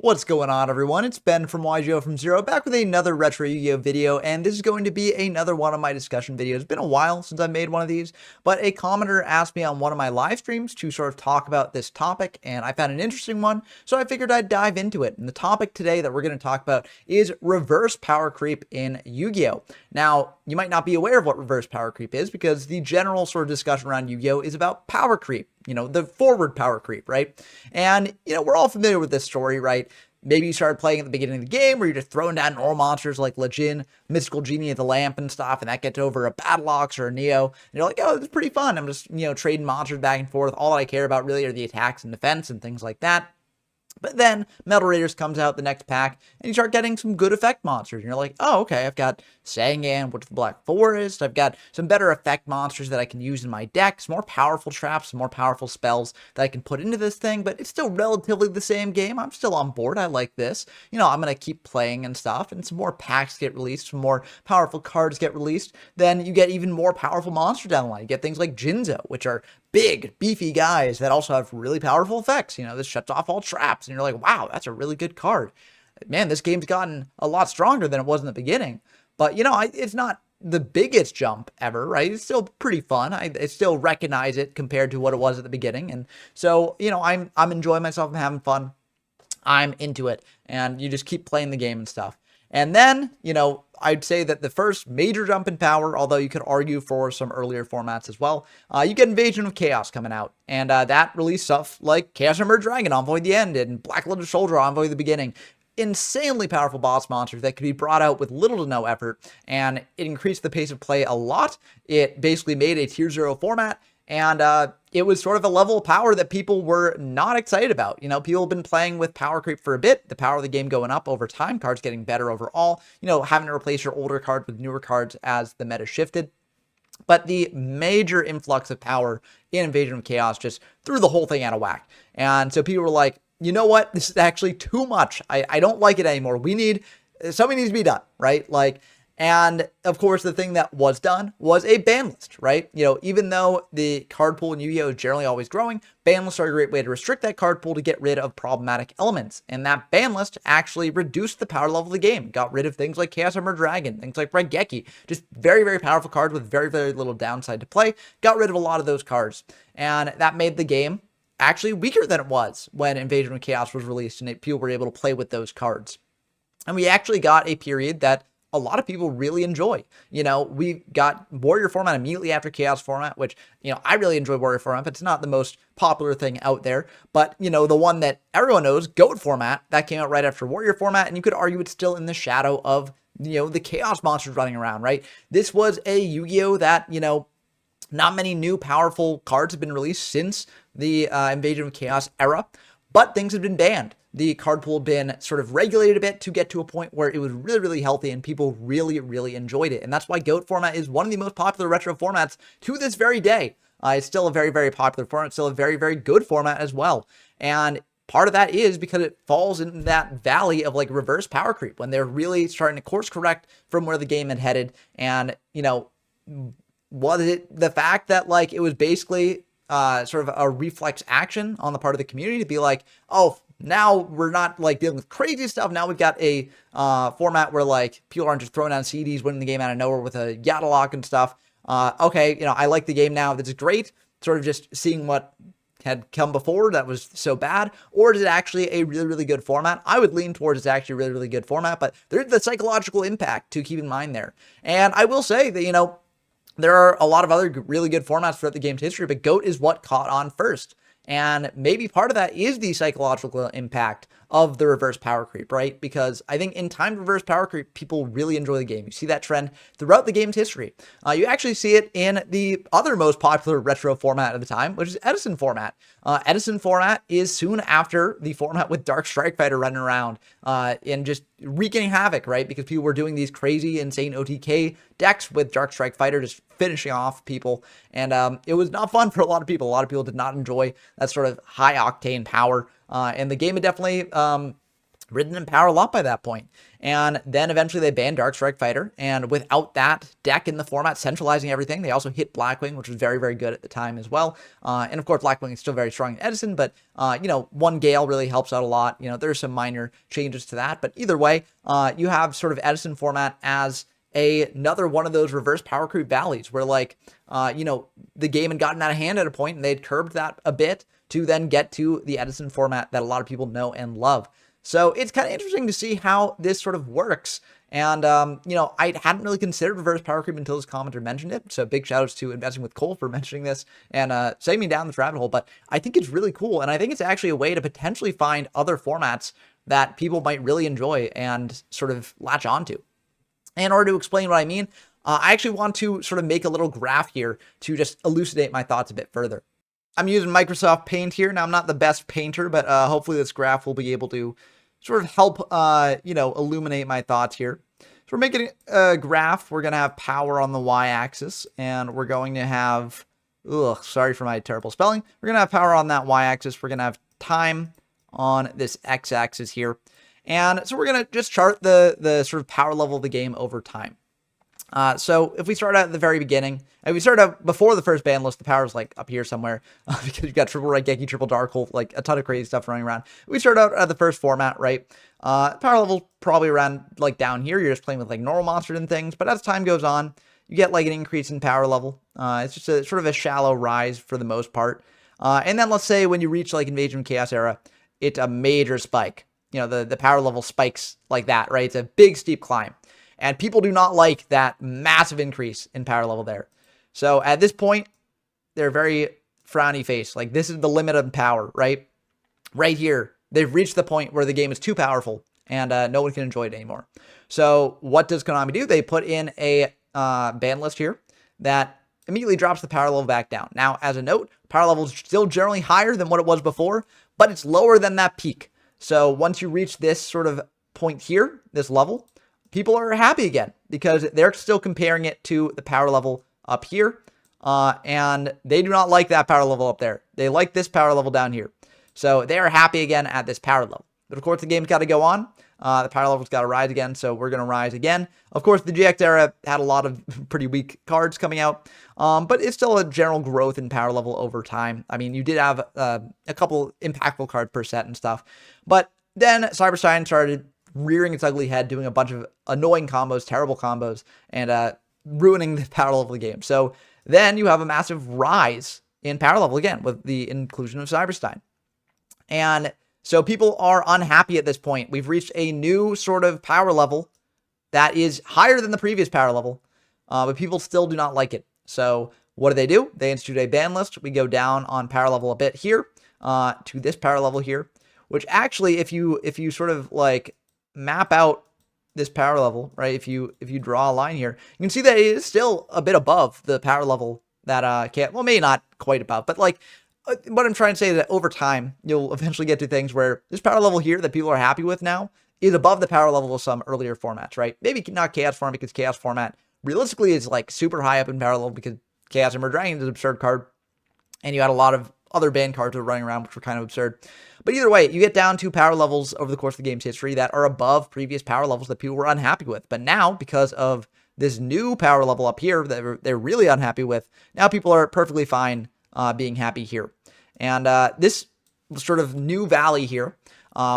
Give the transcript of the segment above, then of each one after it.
What's going on, everyone? It's Ben from YGO from Zero, back with another Retro Yu-Gi-Oh video, and this is going to be another one of my discussion videos. It's been a while since I made one of these, but a commenter asked me on one of my live streams to sort of talk about this topic, and I found an interesting one, so I figured I'd dive into it. And the topic today that we're going to talk about is reverse power creep in Yu-Gi-Oh! Now, you might not be aware of what reverse power creep is, because the general sort of discussion around Yu-Gi-Oh! Is about power creep. You know, the forward power creep, right? And, you know, we're all familiar with this story, right? Maybe you started playing at the beginning of the game where you're just throwing down normal monsters like Lejin, Mystical Genie of the Lamp and stuff, and that gets over a Battle Ox or a Neo. And you're like, oh, it's pretty fun. I'm just, trading monsters back and forth. All that I care about really are the attacks and defense and things like that. But then Metal Raiders comes out the next pack, and you start getting some good effect monsters. And you're like, oh, okay, I've got Sangan, Witch of the Black Forest. I've got some better effect monsters that I can use in my deck, some more powerful traps, some more powerful spells that I can put into this thing, but it's still relatively the same game. I'm still on board. I like this. I'm going to keep playing and stuff, and some more packs get released, some more powerful cards get released. Then you get even more powerful monsters down the line. You get things like Jinzo, which are big, beefy guys that also have really powerful effects. This shuts off all traps, and you're like, wow, that's a really good card. Man, this game's gotten a lot stronger than it was in the beginning. But, it's not the biggest jump ever, right? It's still pretty fun. I still recognize it compared to what it was at the beginning. And so, I'm enjoying myself. I'm having fun. I'm into it. And you just keep playing the game and stuff. And then, I'd say that the first major jump in power, although you could argue for some earlier formats as well, you get Invasion of Chaos coming out. And that released stuff like Chaos Armored Dragon, Envoy the End, and Black Lotus Soldier, Envoy the Beginning. Insanely powerful boss monsters that could be brought out with little to no effort, and it increased the pace of play a lot. It basically made a tier 0 format, and it was sort of a level of power that people were not excited about. People have been playing with power creep for a bit, the power of the game going up over time, cards getting better overall, having to replace your older cards with newer cards as the meta shifted. But the major influx of power in Invasion of Chaos just threw the whole thing out of whack. And so people were like, you know what? This is actually too much. I don't like it anymore. Something needs to be done, right? And of course, the thing that was done was a ban list, right? Even though the card pool in Yu-Gi-Oh! Is generally always growing, ban lists are a great way to restrict that card pool to get rid of problematic elements. And that ban list actually reduced the power level of the game. Got rid of things like Chaos Armored Dragon, things like Raigeki, just very, very powerful cards with very, very little downside to play. Got rid of a lot of those cards. And that made the game actually weaker than it was when Invasion of Chaos was released and people were able to play with those cards. And we actually got a period that a lot of people really enjoy. We got Warrior format immediately after Chaos format, which, I really enjoy Warrior format, but it's not the most popular thing out there. But, the one that everyone knows, GOAT format, that came out right after Warrior format, and you could argue it's still in the shadow of, the Chaos monsters running around, right? This was a Yu-Gi-Oh! That, not many new powerful cards have been released since the Invasion of Chaos era, but things have been banned. The card pool had been sort of regulated a bit to get to a point where it was really, really healthy and people really, really enjoyed it. And that's why GOAT format is one of the most popular retro formats to this very day. It's still a very, very popular format, still a very, very good format as well. And part of that is because it falls in that valley of reverse power creep when they're really starting to course correct from where the game had headed. And, was it the fact that it was basically sort of a reflex action on the part of the community to be like, oh, now we're not dealing with crazy stuff. Now we've got a format where people aren't just throwing down CDs, winning the game out of nowhere with a Yadalock and stuff. Okay, I like the game now. This is great. Sort of just seeing what had come before that was so bad, or is it actually a really, really good format? I would lean towards it's actually a really, really good format, but there's the psychological impact to keep in mind there. And I will say that, there are a lot of other really good formats throughout the game's history, but GOAT is what caught on first. And maybe part of that is the psychological impact of the reverse power creep, right? Because I think in time to reverse power creep, people really enjoy the game. You see that trend throughout the game's history. You actually see it in the other most popular retro format at the time, which is Edison format. Edison format is soon after the format with Dark Strike Fighter running around and just wreaking havoc, right? Because people were doing these crazy, insane OTK decks with Dark Strike Fighter just finishing off people. And it was not fun for a lot of people. A lot of people did not enjoy that sort of high octane power. And the game had definitely ridden in power a lot by that point. And then eventually they banned Dark Strike Fighter. And without that deck in the format centralizing everything, they also hit Blackwing, which was very, very good at the time as well. And of course, Blackwing is still very strong in Edison, but, one Gale really helps out a lot. There's some minor changes to that. But either way, you have sort of Edison format as another one of those reverse power creep valleys where the game had gotten out of hand at a point and they'd curbed that a bit to then get to the Edison format that a lot of people know and love. So it's kind of interesting to see how this sort of works. And, I hadn't really considered reverse power creep until this commenter mentioned it. So big shout outs to Investing with Cole for mentioning this and setting me down this rabbit hole. But I think it's really cool. And I think it's actually a way to potentially find other formats that people might really enjoy and sort of latch onto. In order to explain what I mean, I actually want to sort of make a little graph here to just elucidate my thoughts a bit further. I'm using Microsoft Paint here. Now, I'm not the best painter, but hopefully this graph will be able to sort of help, illuminate my thoughts here. So we're making a graph. We're going to have power on the y-axis, and we're going to have, sorry for my terrible spelling. We're going to have power on that y-axis. We're going to have time on this x-axis here. And so we're going to just chart the sort of power level of the game over time. So if we start out at the very beginning, and we start out before the first ban list, the power is like up here somewhere because you've got triple Raigeki, triple Dark Hole, like a ton of crazy stuff running around. We start out at the first format, right? Power level probably around like down here. You're just playing with like normal monsters and things. But as time goes on, you get like an increase in power level. It's just a sort of a shallow rise for the most part. And then let's say when you reach like Invasion of Chaos era, it's a major spike. The power level spikes like that, right? It's a big steep climb. And people do not like that massive increase in power level there. So at this point, they're very frowny face. Like this is the limit of power, right? Right here, they've reached the point where the game is too powerful and no one can enjoy it anymore. So what does Konami do? They put in a ban list here that immediately drops the power level back down. Now, as a note, power level is still generally higher than what it was before, but it's lower than that peak. So once you reach this sort of point here, this level, people are happy again because they're still comparing it to the power level up here. And they do not like that power level up there. They like this power level down here. So they are happy again at this power level. But of course, the game's got to go on. The power level's got to rise again. So we're going to rise again. Of course, the GX era had a lot of pretty weak cards coming out. But it's still a general growth in power level over time. I mean, you did have a couple impactful cards per set and stuff. But then Cyberstein started rearing its ugly head, doing a bunch of annoying combos, terrible combos, and ruining the power level of the game. So then you have a massive rise in power level again with the inclusion of Cyberstein. And so people are unhappy at this point. We've reached a new sort of power level that is higher than the previous power level, but people still do not like it. So what do? They institute a ban list. We go down on power level a bit here to this power level here, which actually, if you sort of like map out this power level, right? If you draw a line here, you can see that it is still a bit above the power level that maybe not quite above, but like what I'm trying to say is that over time, you'll eventually get to things where this power level here that people are happy with now is above the power level of some earlier formats, right? Maybe not Chaos format because Chaos format realistically is like super high up in power level because Chaos Emerald Dragon is an absurd card. And you had a lot of other banned cards that were running around, which were kind of absurd. But either way, you get down to power levels over the course of the game's history that are above previous power levels that people were unhappy with. But now, because of this new power level up here that they're really unhappy with, now people are perfectly fine being happy here. And this sort of new valley here,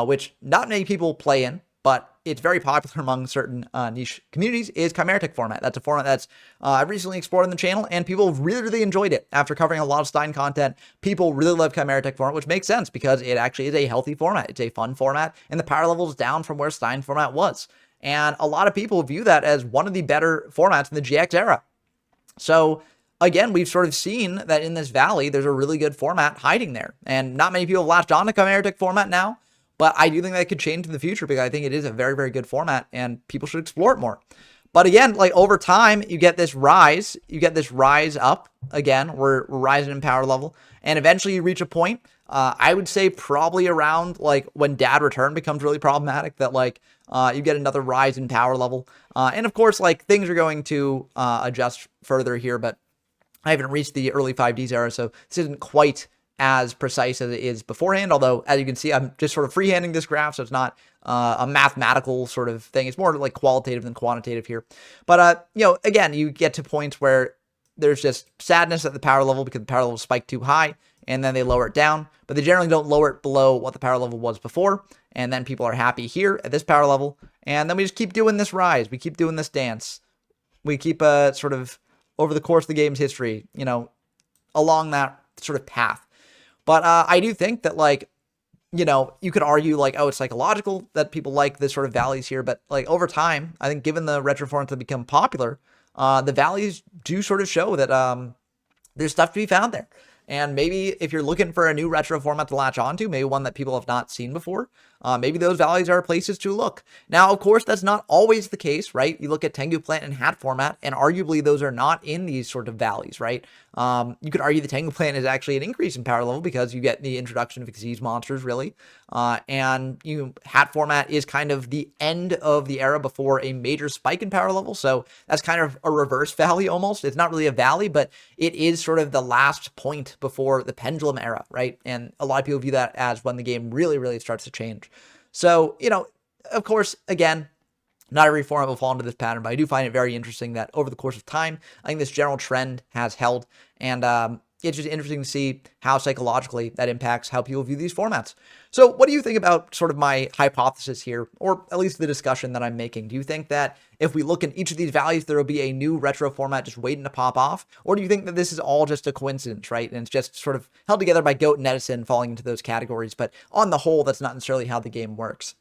which not many people play in, but it's very popular among certain niche communities, is Chimeritic format. That's a format that's I've recently explored on the channel, and people really, really enjoyed it. After covering a lot of Stein content, people really love Chimeritic format, which makes sense because it actually is a healthy format. It's a fun format, and the power level is down from where Stein format was. And a lot of people view that as one of the better formats in the GX era. So again, we've sort of seen that in this valley, there's a really good format hiding there. And not many people have latched on to Chimeritic format now, but I do think that could change in the future because I think it is a very, very good format and people should explore it more. But again, like over time, you get this rise up again. We're rising in power level, and eventually you reach a point. I would say probably around like when Dad Return becomes really problematic, that like you get another rise in power level. And of course, like things are going to adjust further here, but I haven't reached the early 5Ds era, so this isn't quite as precise as it is beforehand. Although, as you can see, I'm just sort of freehanding this graph, so it's not a mathematical sort of thing. It's more like qualitative than quantitative here. But, again, you get to points where there's just sadness at the power level because the power level spiked too high, and then they lower it down. But they generally don't lower it below what the power level was before. And then people are happy here at this power level. And then we just keep doing this rise. We keep doing this dance. We keep sort of over the course of the game's history, along that sort of path. But I do think that, you could argue oh, it's psychological that people like this sort of valleys here. But over time, I think given the retro formats that become popular, the valleys do sort of show that there's stuff to be found there. And maybe if you're looking for a new retro format to latch onto, maybe one that people have not seen before, maybe those valleys are places to look. Now, of course, that's not always the case, right? You look at Tengu Plant and Hat format, and arguably those are not in these sort of valleys, right? You could argue the Tengu Plant is actually an increase in power level because you get the introduction of disease monsters, really. And Hat format is kind of the end of the era before a major spike in power level. So that's kind of a reverse valley almost. It's not really a valley, but it is sort of the last point before the pendulum era, right? And a lot of people view that as when the game really, really starts to change. So, of course, again, not every format will fall into this pattern, but I do find it very interesting that over the course of time, I think this general trend has held. And it's just interesting to see how psychologically that impacts how people view these formats. So what do you think about sort of my hypothesis here, or at least the discussion that I'm making? Do you think that if we look in each of these values, there will be a new retro format just waiting to pop off? Or do you think that this is all just a coincidence, right? And it's just sort of held together by Goat and Edison falling into those categories. But on the whole, that's not necessarily how the game works.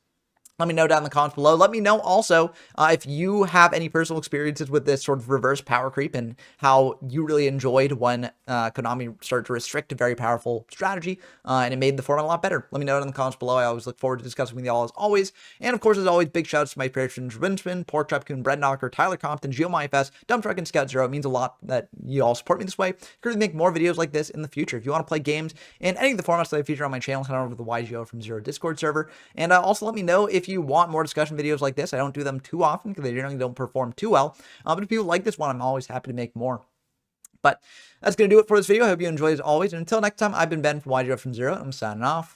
Let me know down in the comments below. Let me know also if you have any personal experiences with this sort of reverse power creep and how you really enjoyed when Konami started to restrict a very powerful strategy and it made the format a lot better. Let me know it in the comments below. I always look forward to discussing with you all as always. And of course, as always, big shout outs to my patrons, Rinspin, Pork Trap Coon, Brett Knocker, Tyler Compton, GeoMyFS, Dump Truck, and Scout Zero. It means a lot that you all support me this way. Could make more videos like this in the future. If you want to play games in any of the formats that I feature on my channel, head on over to the YGO from Zero Discord server. And also let me know if you want more discussion videos like this. I don't do them too often because they generally don't perform too well. But if people like this one, I'm always happy to make more. But that's going to do it for this video. I hope you enjoyed as always. And until next time, I've been Ben from YGO from Zero. I'm signing off.